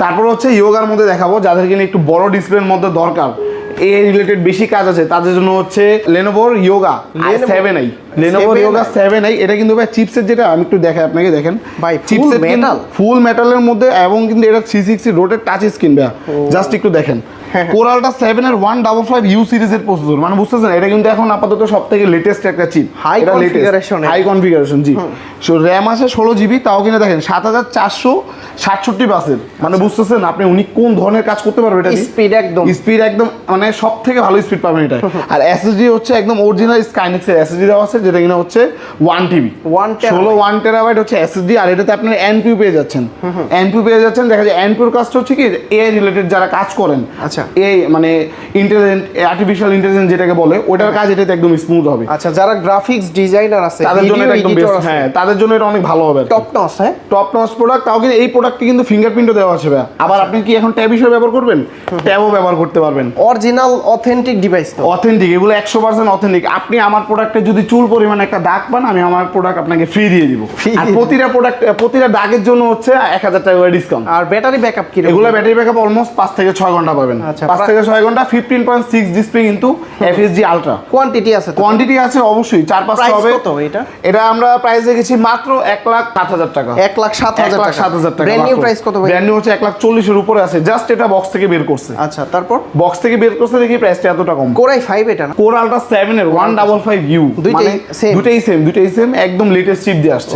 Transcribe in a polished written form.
তারপর হচ্ছে ইয়োগার মধ্যে দেখাবো যাদের কিনা একটু বড় ডিসপ্লের মধ্যে দরকার, এ রিলেটেড বেশি কাজ আছে তাদের জন্য হচ্ছে Lenovo Yoga i7i। Lenovo Yoga 7i এটা কিন্তু ভাই চিপসের, যেটা আমি একটু দেখাই আপনাকে, দেখেন ভাই চিপসের মেটাল, ফুল মেটালের মধ্যে, এবং কিন্তু এটা 360 রোটেট টাচ স্ক্রিন ভাই, জাস্ট একটু দেখেন। কোরালটা 7 এর 155U সিরিজের প্রসেসর, মানে বুঝতেছেন এটা কিন্তু এখন আপাতত সবথেকে লেটেস্ট একটা chip, high configuration, high configuration. জি, সো র‍্যাম আছে 16GB, তাও কিনা দেখেন 7467 বাসের, মানে বুঝতেছেন আপনি উনি কোন ধরনের কাজ করতে পারবে, এটা স্পিড একদম মানে সব থেকে ভালো স্পিড পাবেন এটা। আর এসএসডি হচ্ছে একদম অরিজিনাল স্কাইনেক্স এর এসএসডি দেওয়া আছে, যেটা কিনা হচ্ছে 1TB 1 টেরাবাইট হচ্ছে এসএসডি। আর এটাতে আপনার এনপিউ পেয়ে যাচ্ছেন, দেখা যায় এনপিউর কাজটা হচ্ছে কি এআই রিলেটেড যারা কাজ করেন, আচ্ছা এই মানে ইন্টেলিজেন্ট আর্টিফিশিয়াল ইন্টেলিজেন্স যেটাকে বলে, ওটার কাজ এটাতে একদম স্মুথ হবে। আচ্ছা, যারা গ্রাফিক্স ডিজাইনার আছে তাদের জন্য এটা একদম বেস্ট, হ্যাঁ তাদের জন্য এটা অনেক ভালো হবে। টপ নচ, হ্যাঁ টপ নচ প্রোডাক্ট। তাও কিন্তু এই প্রোডাক্টে কিন্তু ফিঙ্গারপ্রিন্টও দেওয়া আছে ভাই। আবার আপনি কি এখন ট্যাব হিসেবে ব্যবহার করবেন, ট্যাবও ব্যবহার করতে পারবেন। অরিজিনাল অথেন্টিক ডিভাইস তো, অথেন্টিক, এগুলো 100% অথেন্টিক। আপনি আমার প্রোডাক্টে যদি চুল পরিমাণ একটা দাগ পান, আমি আমার প্রোডাক্ট আপনাকে ফ্রি দিয়ে দিব। আর প্রতিটা দাগের জন্য হচ্ছে 1000 টাকা করে ডিসকাউন্ট। আর ব্যাটারি ব্যাকআপ কি? এগুলো ব্যাটারি ব্যাকআপ অলমোস্ট 5 থেকে 6 ঘন্টা পাবেন। 5 থেকে 6 ঘন্টা। 15.6 ডিসপ্লে কিন্তু FHD আলট্রা। কোয়ান্টিটি আছে অবশ্যই 4-5 হবে। কত এটা আমরা প্রাইস রেখেছি মাত্র 1,07,000 টাকা। 1,07,000 টাকা। ব্র্যান্ড নিউ প্রাইস কত ভাই? ব্র্যান্ড নিউ হচ্ছে 1,40,000 এর উপরে আছে। জাস্ট এটা বক্স থেকে বের করছে। আচ্ছা, তারপর বক্স থেকে বের করছে দেখি প্রাইসটা এতটা কম। Core i5 এটা না? Core Ultra 7 এর 155U, দুইটাই সেম, একদম লেটেস্ট চিপ দিয়ে আসছে।